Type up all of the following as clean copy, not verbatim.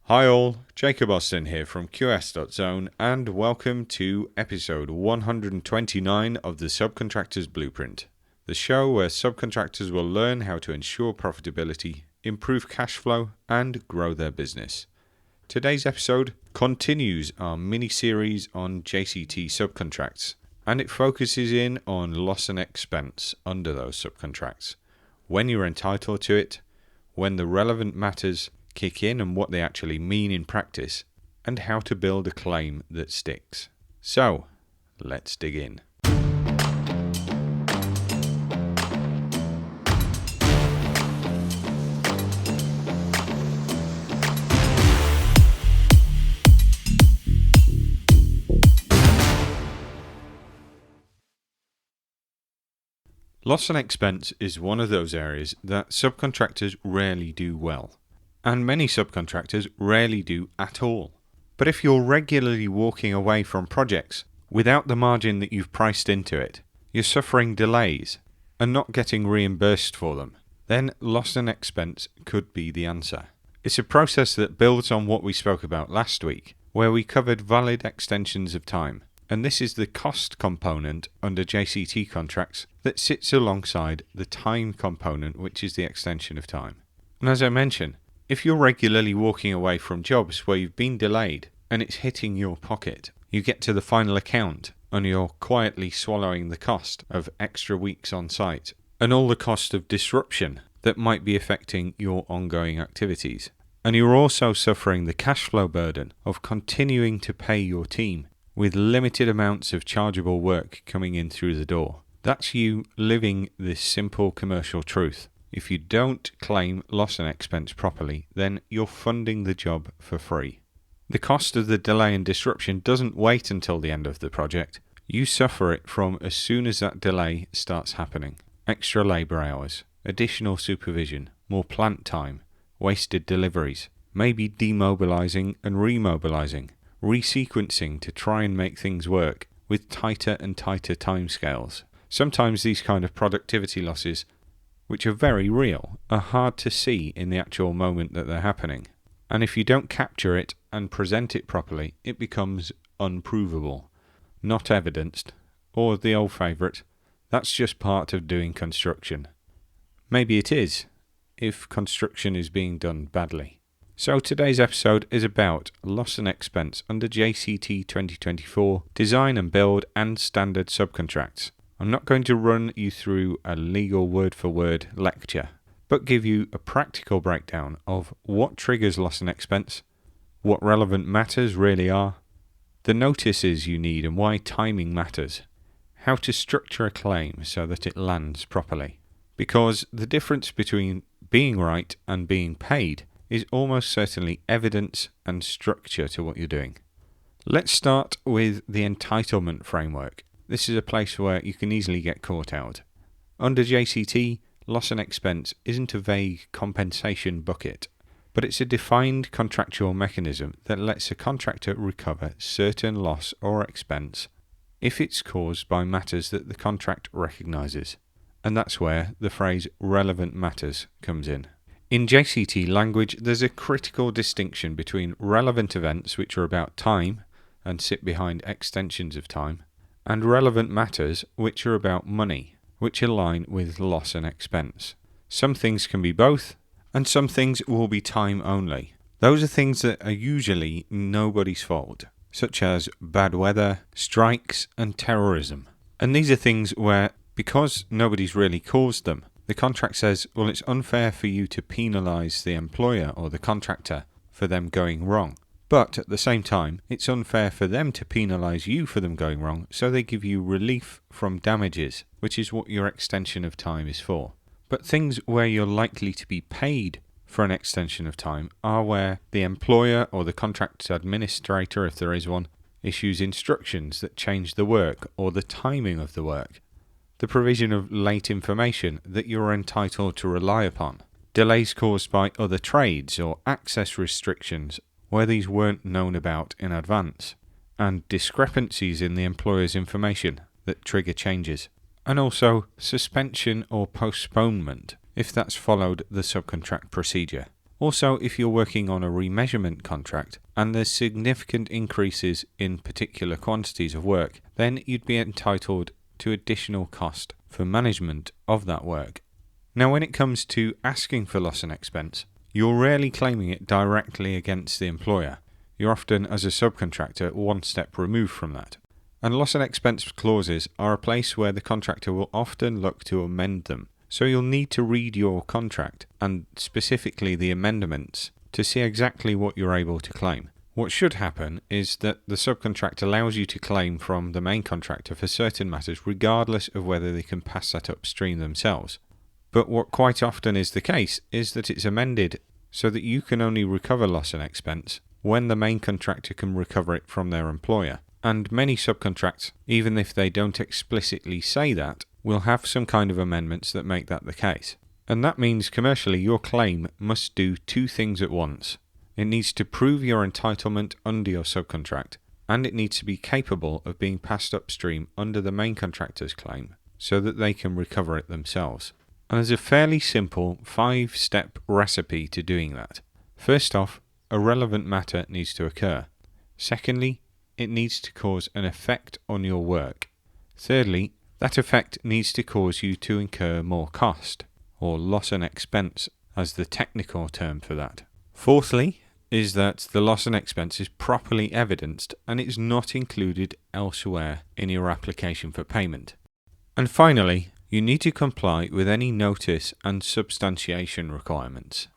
Hi all, Jacob Austin here from QS.Zone and welcome to episode 129 of the Subcontractors Blueprint, the show where subcontractors will learn how to ensure profitability, improve cash flow and grow their business. Today's episode continues our mini-series on JCT Subcontracts and it focuses in on loss and expense under those subcontracts, when you're entitled to it, when the relevant matters kick in and what they actually mean in practice, and how to build a claim that sticks. So, let's dig in. Loss and expense is one of those areas that subcontractors rarely do well. And many subcontractors rarely do at all. But if you're regularly walking away from projects without the margin that you've priced into it, you're suffering delays and not getting reimbursed for them, then loss and expense could be the answer. It's a process that builds on what we spoke about last week, where we covered valid extensions of time. And this is the cost component under JCT contracts that sits alongside the time component, which is the extension of time. And as I mentioned, if you're regularly walking away from jobs where you've been delayed and it's hitting your pocket, you get to the final account and you're quietly swallowing the cost of extra weeks on site and all the cost of disruption that might be affecting your ongoing activities. And you're also suffering the cash flow burden of continuing to pay your team with limited amounts of chargeable work coming in through the door. That's you living this simple commercial truth. If you don't claim loss and expense properly, then you're funding the job for free. The cost of the delay and disruption doesn't wait until the end of the project. You suffer it from as soon as that delay starts happening. Extra labour hours, additional supervision, more plant time, wasted deliveries, maybe demobilising and remobilising, resequencing to try and make things work with tighter and tighter timescales. Sometimes these kind of productivity losses, which are very real, are hard to see in the actual moment that they're happening. And if you don't capture it and present it properly, it becomes unprovable, not evidenced, or the old favourite, that's just part of doing construction. Maybe it is, if construction is being done badly. So today's episode is about loss and expense under JCT 2024, design and build and standard subcontracts. I'm not going to run you through a legal word-for-word lecture, but give you a practical breakdown of what triggers loss and expense, what relevant matters really are, the notices you need and why timing matters, how to structure a claim so that it lands properly. Because the difference between being right and being paid is almost certainly evidence and structure to what you're doing. Let's start with the entitlement framework. This is a place where you can easily get caught out. Under JCT, loss and expense isn't a vague compensation bucket, but it's a defined contractual mechanism that lets a contractor recover certain loss or expense if it's caused by matters that the contract recognises. And that's where the phrase relevant matters comes in. In JCT language, there's a critical distinction between relevant events, which are about time and sit behind extensions of time, and relevant matters, which are about money, which align with loss and expense. Some things can be both, and some things will be time only. Those are things that are usually nobody's fault, such as bad weather, strikes, and terrorism. And these are things where, because nobody's really caused them, the contract says, well, it's unfair for you to penalise the employer or the contractor for them going wrong. But at the same time, it's unfair for them to penalise you for them going wrong, so they give you relief from damages, which is what your extension of time is for. But things where you're likely to be paid for an extension of time are where the employer or the contract administrator, if there is one, issues instructions that change the work or the timing of the work, the provision of late information that you're entitled to rely upon, delays caused by other trades or access restrictions where these weren't known about in advance, and discrepancies in the employer's information that trigger changes, and also suspension or postponement if that's followed the subcontract procedure. Also, if you're working on a remeasurement contract and there's significant increases in particular quantities of work, then you'd be entitled to additional cost for management of that work. Now, when it comes to asking for loss and expense, you're rarely claiming it directly against the employer. You're often, as a subcontractor, one step removed from that. And loss and expense clauses are a place where the contractor will often look to amend them. So you'll need to read your contract, and specifically the amendments, to see exactly what you're able to claim. What should happen is that the subcontract allows you to claim from the main contractor for certain matters regardless of whether they can pass that upstream themselves. But what quite often is the case is that it's amended so that you can only recover loss and expense when the main contractor can recover it from their employer. And many subcontracts, even if they don't explicitly say that, will have some kind of amendments that make that the case. And that means commercially your claim must do two things at once. It needs to prove your entitlement under your subcontract, and it needs to be capable of being passed upstream under the main contractor's claim so that they can recover it themselves. And there's a fairly simple 5-step recipe to doing that. First off, a relevant matter needs to occur. Secondly, it needs to cause an effect on your work. Thirdly, that effect needs to cause you to incur more cost, or loss and expense as the technical term for that. Fourthly, is that the loss and expense is properly evidenced and is not included elsewhere in your application for payment. And finally, you need to comply with any notice and substantiation requirements.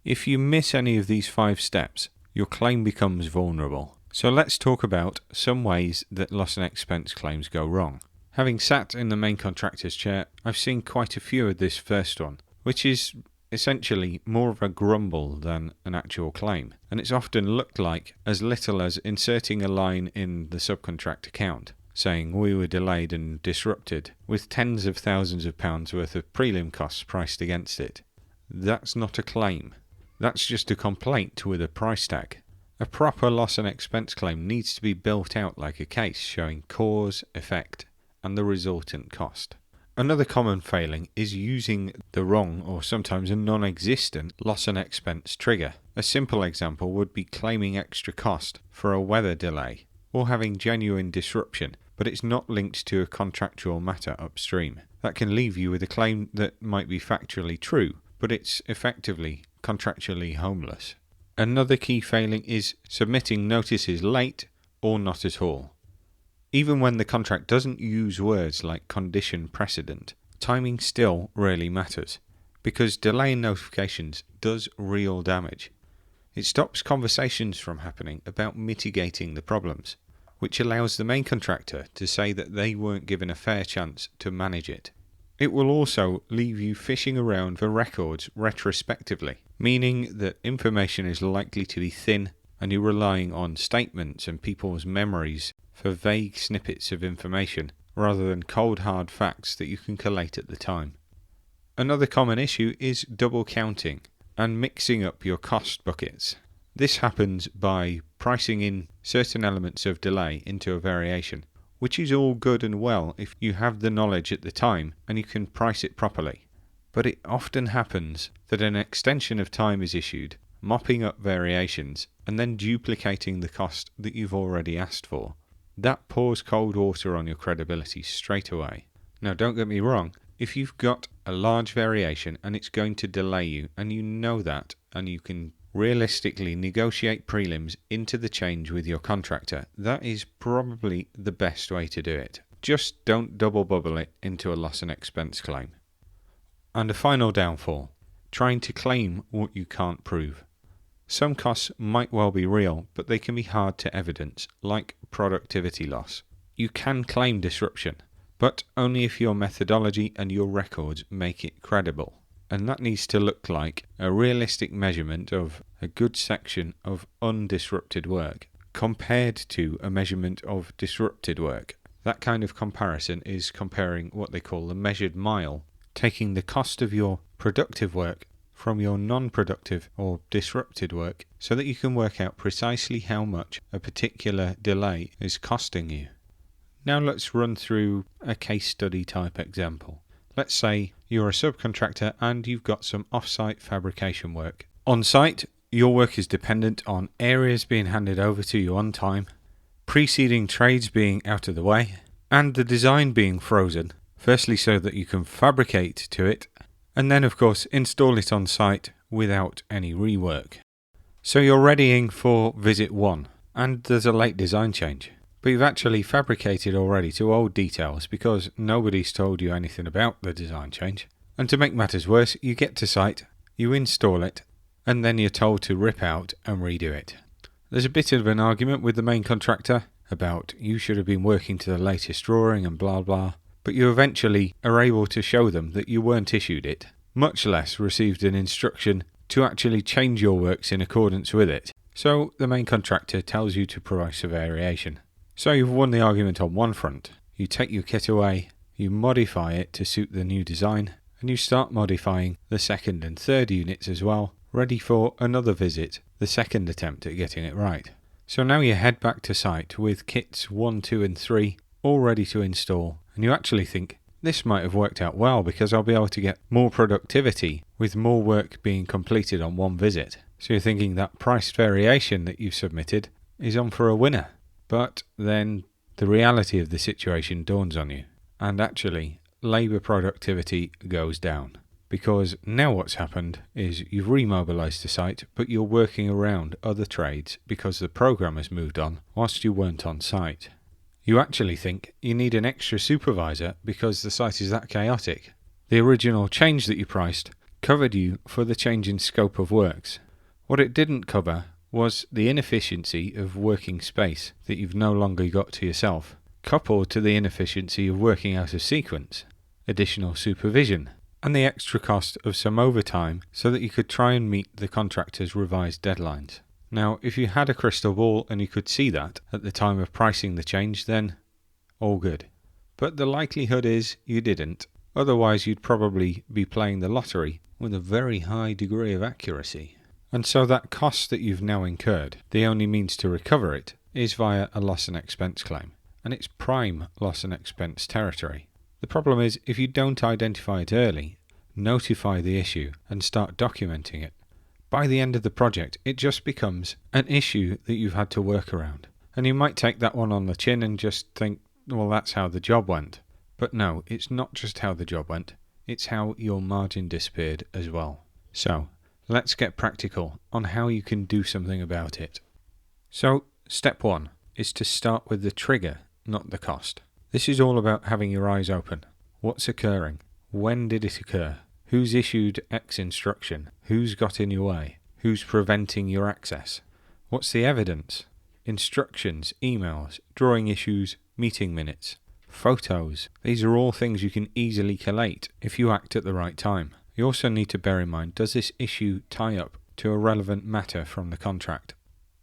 If you miss any of these 5 steps, your claim becomes vulnerable. So let's talk about some ways that loss and expense claims go wrong. Having sat in the main contractor's chair, I've seen quite a few of this first one, which is essentially more of a grumble than an actual claim. And it's often looked like as little as inserting a line in the subcontract account, saying we were delayed and disrupted, with tens of thousands of pounds worth of prelim costs priced against it. That's not a claim. That's just a complaint with a price tag. A proper loss and expense claim needs to be built out like a case showing cause, effect, and the resultant cost. Another common failing is using the wrong or sometimes a non-existent loss and expense trigger. A simple example would be claiming extra cost for a weather delay or having genuine disruption, but it's not linked to a contractual matter upstream. That can leave you with a claim that might be factually true, but it's effectively contractually homeless. Another key failing is submitting notices late or not at all. Even when the contract doesn't use words like condition precedent, timing still really matters, because delay in notifications does real damage. It stops conversations from happening about mitigating the problems, which allows the main contractor to say that they weren't given a fair chance to manage it. It will also leave you fishing around for records retrospectively, meaning that information is likely to be thin and you're relying on statements and people's memories for vague snippets of information rather than cold hard facts that you can collate at the time. Another common issue is double counting and mixing up your cost buckets. This happens by pricing in certain elements of delay into a variation, which is all good and well if you have the knowledge at the time and you can price it properly. But it often happens that an extension of time is issued, mopping up variations and then duplicating the cost that you've already asked for. That pours cold water on your credibility straight away. Now, don't get me wrong, if you've got a large variation and it's going to delay you and you know that and you can realistically negotiate prelims into the change with your contractor, that is probably the best way to do it. Just don't double bubble it into a loss and expense claim. And a final downfall, trying to claim what you can't prove. Some costs might well be real, but they can be hard to evidence, like productivity loss. You can claim disruption, but only if your methodology and your records make it credible. And that needs to look like a realistic measurement of a good section of undisrupted work compared to a measurement of disrupted work. That kind of comparison is comparing what they call the measured mile, taking the cost of your productive work from your non-productive or disrupted work so that you can work out precisely how much a particular delay is costing you. Now let's run through a case study type example. Let's say you're a subcontractor and you've got some off-site fabrication work On site, your work is dependent on areas being handed over to you on time, preceding trades being out of the way, and the design being frozen, firstly so that you can fabricate to it, and then of course install it on site without any rework. So you're readying for visit 1, and there's a late design change, but you've actually fabricated already to old details because nobody's told you anything about the design change. And to make matters worse, you get to site, you install it, and then you're told to rip out and redo it. There's a bit of an argument with the main contractor about you should have been working to the latest drawing and blah blah, but you eventually are able to show them that you weren't issued it, much less received an instruction to actually change your works in accordance with it. So the main contractor tells you to price a variation. So you've won the argument on one front. You take your kit away, you modify it to suit the new design, and you start modifying the second and third units as well, ready for another visit, the second attempt at getting it right. So now you head back to site with kits 1, 2 and 3 all ready to install, and you actually think, this might have worked out well because I'll be able to get more productivity with more work being completed on one visit. So you're thinking that price variation that you've submitted is on for a winner. But then the reality of the situation dawns on you, and actually labour productivity goes down. Because now what's happened is you've remobilised the site, but you're working around other trades because the programme has moved on whilst you weren't on site. You actually think you need an extra supervisor because the site is that chaotic. The original change that you priced covered you for the change in scope of works. What it didn't cover was the inefficiency of working space that you've no longer got to yourself, coupled to the inefficiency of working out of sequence, additional supervision, and the extra cost of some overtime so that you could try and meet the contractor's revised deadlines. Now, if you had a crystal ball and you could see that at the time of pricing the change, then all good. But the likelihood is you didn't, otherwise you'd probably be playing the lottery with a very high degree of accuracy. And so that cost that you've now incurred, the only means to recover it is via a loss and expense claim, and it's prime loss and expense territory. The problem is, if you don't identify it early, notify the issue and start documenting it, by the end of the project it just becomes an issue that you've had to work around. And you might take that one on the chin and just think, well, that's how the job went. But no, it's not just how the job went, it's how your margin disappeared as well. So, let's get practical on how you can do something about it. So, step 1 is to start with the trigger, not the cost. This is all about having your eyes open. What's occurring? When did it occur? Who's issued X instruction? Who's got in your way? Who's preventing your access? What's the evidence? Instructions, emails, drawing issues, meeting minutes, photos. These are all things you can easily collate if you act at the right time. You also need to bear in mind, does this issue tie up to a relevant matter from the contract?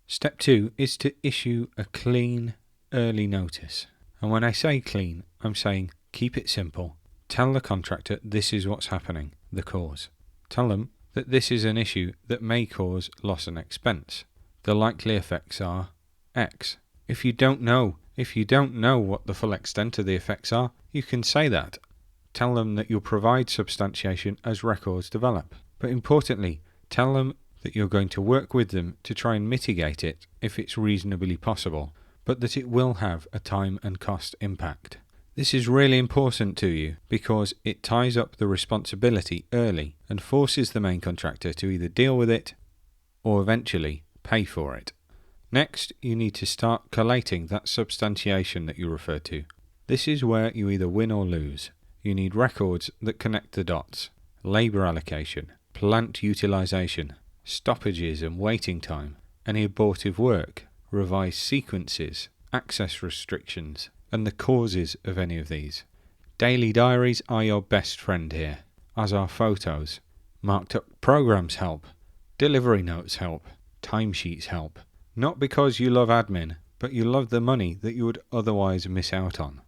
Step 2 is to issue a clean, early notice. And when I say clean, I'm saying keep it simple. Tell the contractor this is what's happening, the cause. Tell them that this is an issue that may cause loss and expense. The likely effects are X. If you don't know what the full extent of the effects are, you can say that. Tell them that you'll provide substantiation as records develop. But importantly, tell them that you're going to work with them to try and mitigate it if it's reasonably possible, but that it will have a time and cost impact. This is really important to you because it ties up the responsibility early and forces the main contractor to either deal with it or eventually pay for it. Next, you need to start collating that substantiation that you referred to. This is where you either win or lose. You need records that connect the dots, labour allocation, plant utilisation, stoppages and waiting time, any abortive work, revised sequences, access restrictions, and the causes of any of these. Daily diaries are your best friend here, as are photos. Marked up programs help, delivery notes help, timesheets help. Not because you love admin, but you love the money that you would otherwise miss out on.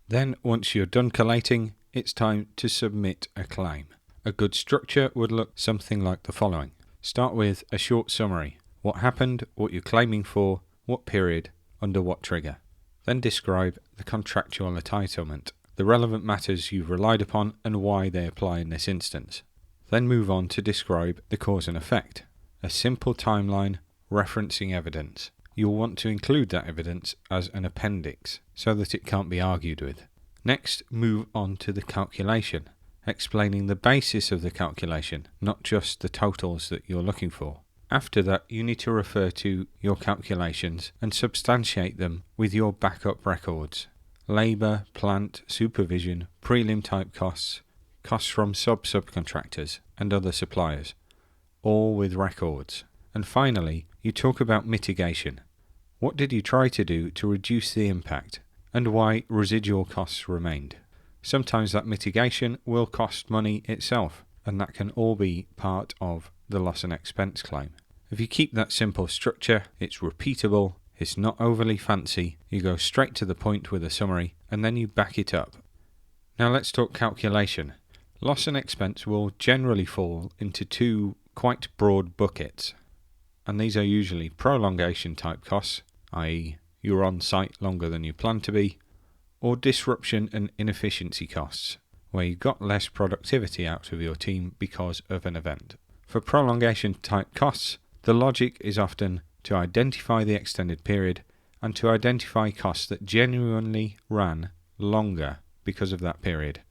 Then, once you're done collating, it's time to submit a claim. A good structure would look something like the following. Start with a short summary. What happened, what you're claiming for, what period, under what trigger. Then describe the contractual entitlement, the relevant matters you've relied upon and why they apply in this instance. Then move on to describe the cause and effect. a simple timeline referencing evidence. You'll want to include that evidence as an appendix so that it can't be argued with. Next, move on to the calculation, explaining the basis of the calculation, not just the totals that you're looking for. After that, you need to refer to your calculations and substantiate them with your backup records. Labour, plant, supervision, prelim type costs, costs from subcontractors and other suppliers, all with records. And finally, you talk about mitigation. What did you try to do to reduce the impact, and why residual costs remained? Sometimes that mitigation will cost money itself, and that can all be part of the loss and expense claim. If you keep that simple structure, it's repeatable, it's not overly fancy, you go straight to the point with a summary, and then you back it up. Now let's talk calculation. Loss and expense will generally fall into two quite broad buckets, and these are usually prolongation type costs, i.e. you're on site longer than you plan to be, or disruption and inefficiency costs, where you got less productivity out of your team because of an event. For prolongation type costs, the logic is often to identify the extended period and to identify costs that genuinely ran longer because of that period.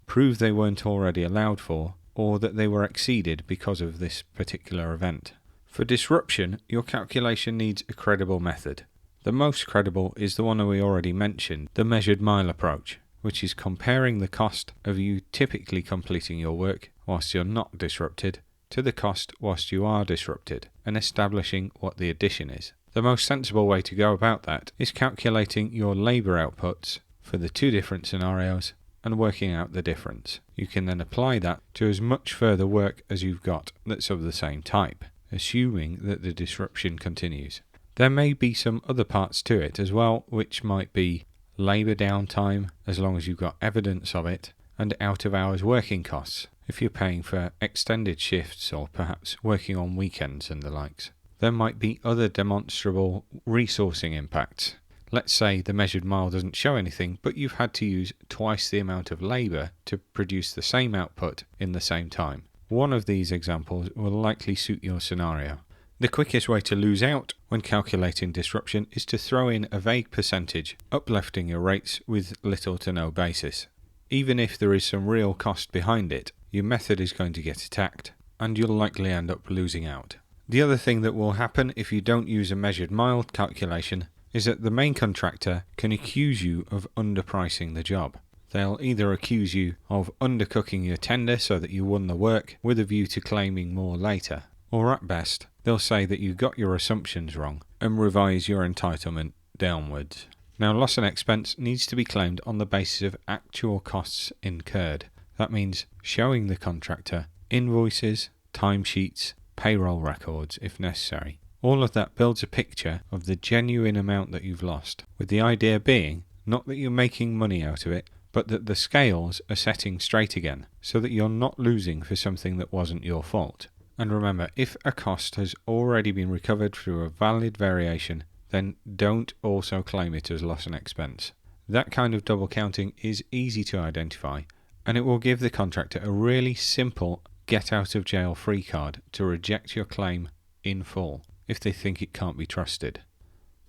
Prove they weren't already allowed for, or that they were exceeded because of this particular event. For disruption, your calculation needs a credible method. The most credible is the one we already mentioned, the measured mile approach, which is comparing the cost of you typically completing your work whilst you're not disrupted to the cost whilst you are disrupted, and establishing what the addition is. The most sensible way to go about that is calculating your labour outputs for the two different scenarios and working out the difference. You can then apply that to as much further work as you've got that's of the same type, assuming that the disruption continues. There may be some other parts to it as well, which might be labour downtime, as long as you've got evidence of it, and out-of-hours working costs, if you're paying for extended shifts or perhaps working on weekends and the likes. There might be other demonstrable resourcing impacts. Let's say the measured mile doesn't show anything, but you've had to use twice the amount of labour to produce the same output in the same time. One of these examples will likely suit your scenario. The quickest way to lose out when calculating disruption is to throw in a vague percentage, uplifting your rates with little to no basis. Even if there is some real cost behind it, your method is going to get attacked, and you'll likely end up losing out. The other thing that will happen if you don't use a measured mile calculation is that the main contractor can accuse you of underpricing the job. They'll either accuse you of undercooking your tender so that you won the work with a view to claiming more later, or at best, they'll say that you got your assumptions wrong and revise your entitlement downwards. Now, loss and expense needs to be claimed on the basis of actual costs incurred. That means showing the contractor invoices, timesheets, payroll records if necessary. All of that builds a picture of the genuine amount that you've lost, with the idea being not that you're making money out of it, but that the scales are setting straight again, so that you're not losing for something that wasn't your fault. And remember, if a cost has already been recovered through a valid variation, then don't also claim it as loss and expense. That kind of double counting is easy to identify, and it will give the contractor a really simple get out of jail free card to reject your claim in full if they think it can't be trusted.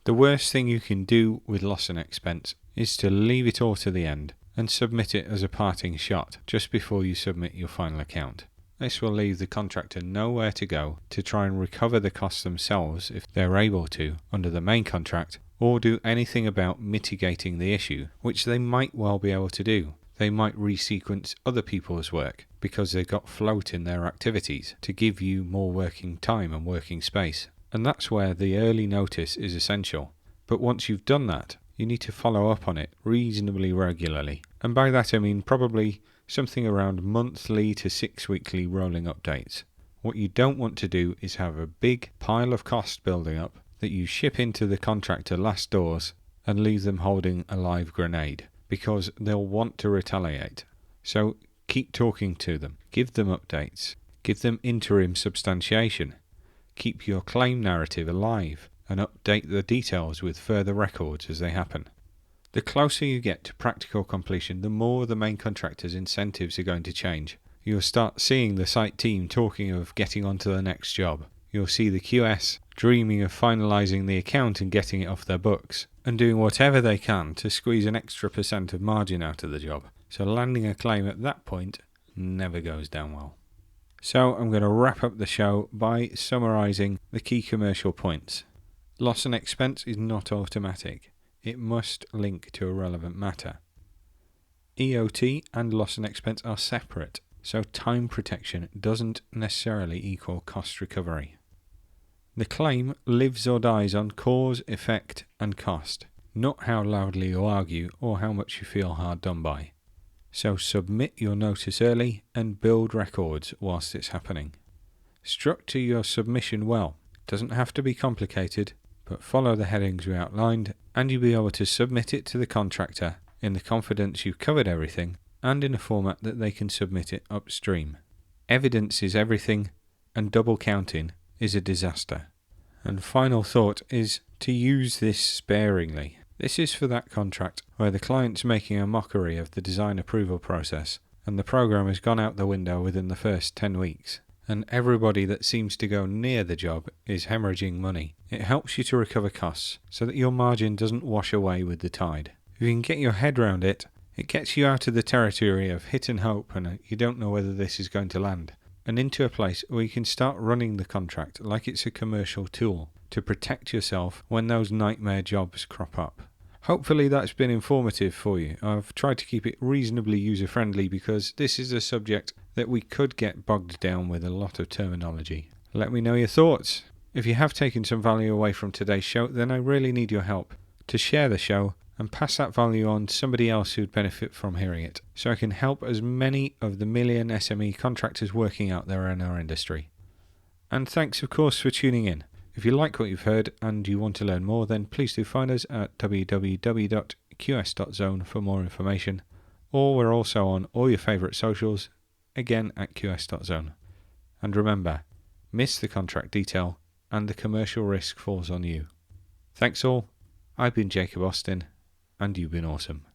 The worst thing you can do with loss and expense is to leave it all to the end and submit it as a parting shot just before you submit your final account. This will leave the contractor nowhere to go to try and recover the costs themselves if they're able to under the main contract, or do anything about mitigating the issue, which they might well be able to do. They might resequence other people's work because they've got float in their activities to give you more working time and working space. And that's where the early notice is essential. But once you've done that, you need to follow up on it reasonably regularly. And by that I mean probably something around monthly to 6 weekly rolling updates. What you don't want to do is have a big pile of cost building up that you ship into the contractor last doors and leave them holding a live grenade, because they'll want to retaliate. So keep talking to them, give them updates, give them interim substantiation, keep your claim narrative alive, and update the details with further records as they happen. The closer you get to practical completion, the more the main contractor's incentives are going to change. You'll start seeing the site team talking of getting on to the next job. you'll see the QS dreaming of finalising the account and getting it off their books, and doing whatever they can to squeeze an extra % of margin out of the job. So landing a claim at that point never goes down well. So I'm going to wrap up the show by summarising the key commercial points. Loss and expense is not automatic. It must link to a relevant matter. EOT and loss and expense are separate, so time protection doesn't necessarily equal cost recovery. The claim lives or dies on cause, effect and cost, not how loudly you argue or how much you feel hard done by. So submit your notice early and build records whilst it's happening. Structure your submission well. It doesn't have to be complicated, but follow the headings we outlined and you'll be able to submit it to the contractor in the confidence you've covered everything and in a format that they can submit it upstream. Evidence is everything and double counting is a disaster. And final thought is to use this sparingly. This is for that contract where the client's making a mockery of the design approval process and the program has gone out the window within the first 10 weeks and everybody that seems to go near the job is hemorrhaging money. It helps you to recover costs so that your margin doesn't wash away with the tide. If you can get your head around it, it gets you out of the territory of hit and hope and you don't know whether this is going to land, and into a place where you can start running the contract like it's a commercial tool to protect yourself when those nightmare jobs crop up. Hopefully that's been informative for you. I've tried to keep it reasonably user-friendly because this is a subject that we could get bogged down with a lot of terminology. Let me know your thoughts. If you have taken some value away from today's show, then I really need your help to share the show and pass that value on to somebody else who'd benefit from hearing it, so I can help as many of the million SME contractors working out there in our industry. And thanks of course for tuning in. If you like what you've heard and you want to learn more, then please do find us at www.qs.zone for more information, or we're also on all your favourite socials, again at qs.zone. And remember, miss the contract detail and the commercial risk falls on you. Thanks all, I've been Jacob Austin, and you've been awesome.